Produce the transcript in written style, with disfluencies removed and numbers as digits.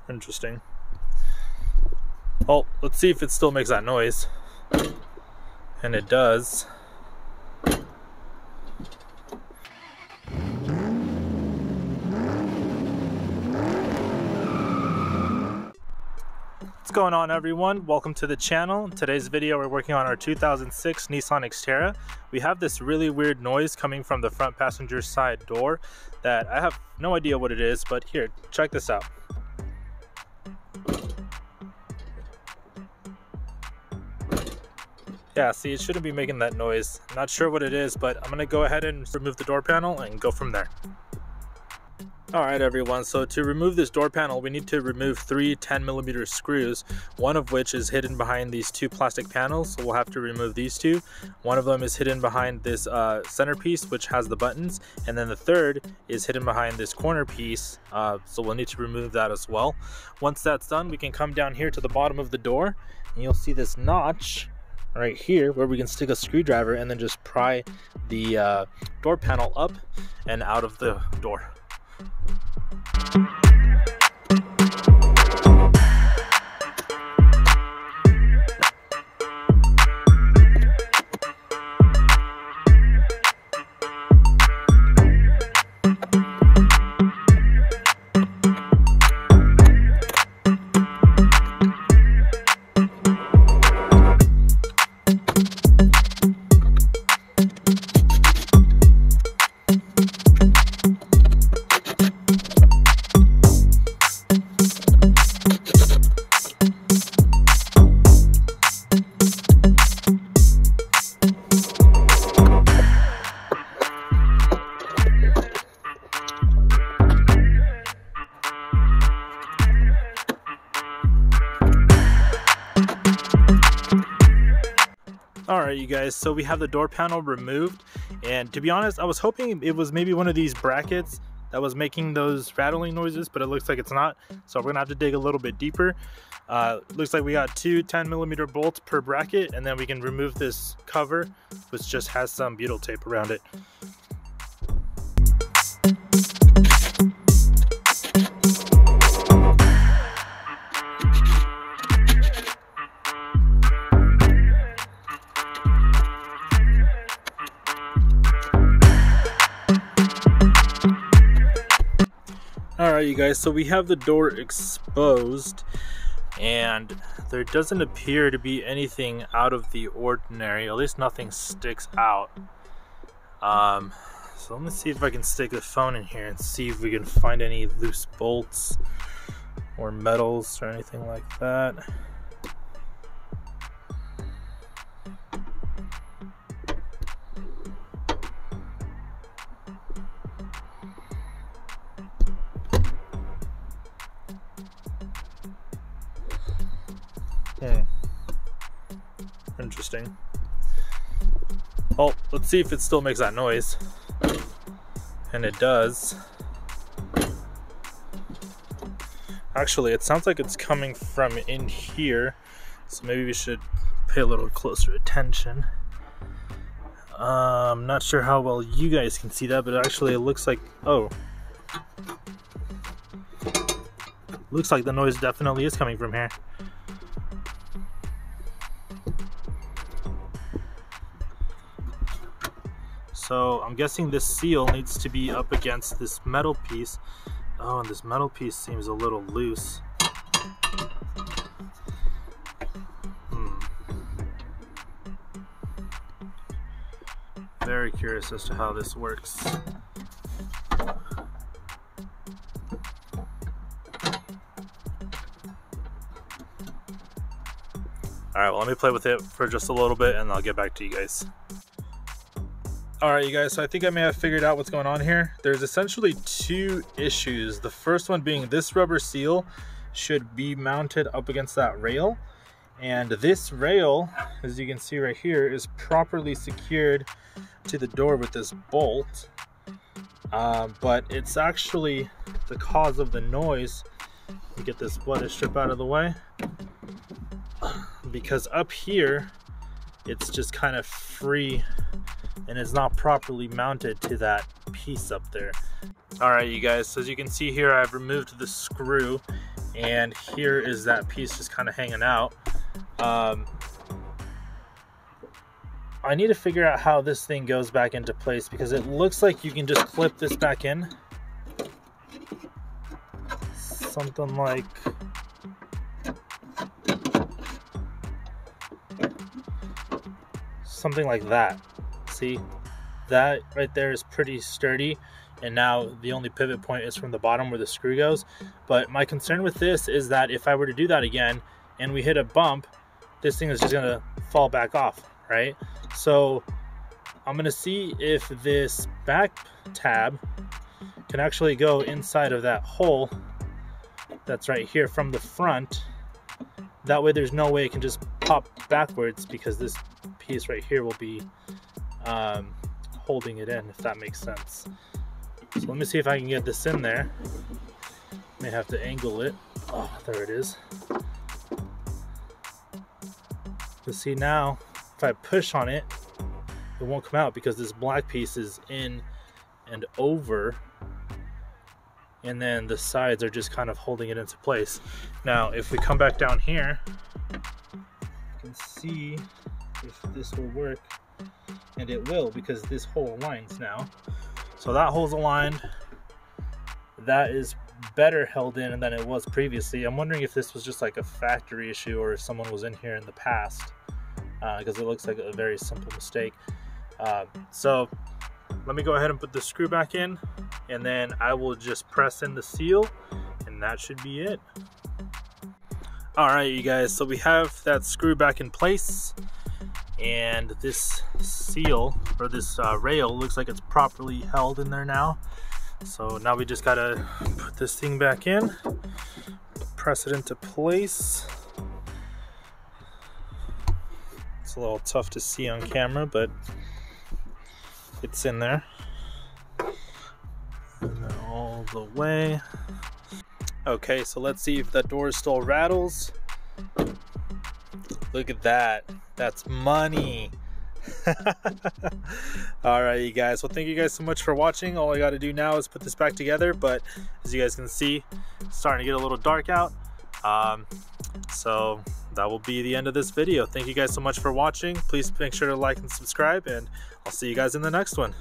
Interesting. Well, let's see if it still makes that noise. And it does. What's going on, everyone? Welcome to the channel. In today's video, we're working on our 2006 Nissan Xterra. We have this really weird noise coming from the front passenger side door that I have no idea what it is, but here, check this out. Yeah, see, it shouldn't be making that noise. I'm not sure what it is, but I'm gonna go ahead and remove the door panel and go from there. Alright everyone, so to remove this door panel, we need to remove 3 10mm screws, one of which is hidden behind these 2 plastic panels, so we'll have to remove these 2. One of them is hidden behind this centerpiece, which has the buttons, and then the third is hidden behind this corner piece, so we'll need to remove that as well. Once that's done, we can come down here to the bottom of the door, and you'll see this notch right here where we can stick a screwdriver and then just pry the door panel up and out of the door. Alright you guys, so we have the door panel removed, and to be honest, I was hoping it was maybe one of these brackets that was making those rattling noises, but it looks like it's not, so we're gonna have to dig a little bit deeper. Looks like we got 2 10mm bolts per bracket, and then we can remove this cover, which just has some butyl tape around it. Alright you guys, so we have the door exposed and there doesn't appear to be anything out of the ordinary, at least nothing sticks out. So let me see if I can stick the phone in here and see if we can find any loose bolts or metals or anything like that. Interesting. Well, let's see if it still makes that noise. And it does. Actually, it sounds like it's coming from in here, so maybe we should pay a little closer attention. I'm not sure how well you guys can see that, but actually it looks like, oh. Looks like the noise definitely is coming from here. So I'm guessing this seal needs to be up against this metal piece. Oh, and this metal piece seems a little loose. Very curious as to how this works. Alright, well, let me play with it for just a little bit and I'll get back to you guys. Alright you guys, so I think I may have figured out what's going on here. There's essentially 2 issues. The first one being this rubber seal should be mounted up against that rail. And this rail, as you can see right here, is properly secured to the door with this bolt. But it's actually the cause of the noise. Let me get this bloody strip out of the way. Because up here, it's just kind of free and it's not properly mounted to that piece up there. Alright you guys, so as you can see here, I've removed the screw, and here is that piece just kind of hanging out. I need to figure out how this thing goes back into place, because it looks like you can just clip this back in. Something like that. See, that right there is pretty sturdy, and now the only pivot point is from the bottom where the screw goes. But my concern with this is that if I were to do that again and we hit a bump, this thing is just gonna fall back off, right? So I'm gonna see if this back tab can actually go inside of that hole that's right here from the front. That way there's no way it can just pop backwards, because this piece right here will be holding it in, if that makes sense. So let me see if I can get this in there. May have to angle it. Oh, there it is. You see now, if I push on it, it won't come out because this black piece is in and over, and then the sides are just kind of holding it into place. Now, if we come back down here, you can see if this will work, and it will, because this hole aligns now. So that hole's aligned. That is better held in than it was previously. I'm wondering if this was just like a factory issue, or if someone was in here in the past, because it looks like a very simple mistake. So let me go ahead and put the screw back in, and then I will just press in the seal, and that should be it. Alright you guys, so we have that screw back in place, and this seal, or this rail, looks like it's properly held in there now. So now we just gotta put this thing back in, press it into place. It's a little tough to see on camera, but it's in there. And then all the way. Okay, so let's see if that door still rattles. Look at that. That's money. Alright you guys, well thank you guys so much for watching. All I got to do now is put this back together, but as you guys can see, it's starting to get a little dark out. So that will be the end of this video. Thank you guys so much for watching. Please make sure to like and subscribe, and I'll see you guys in the next one.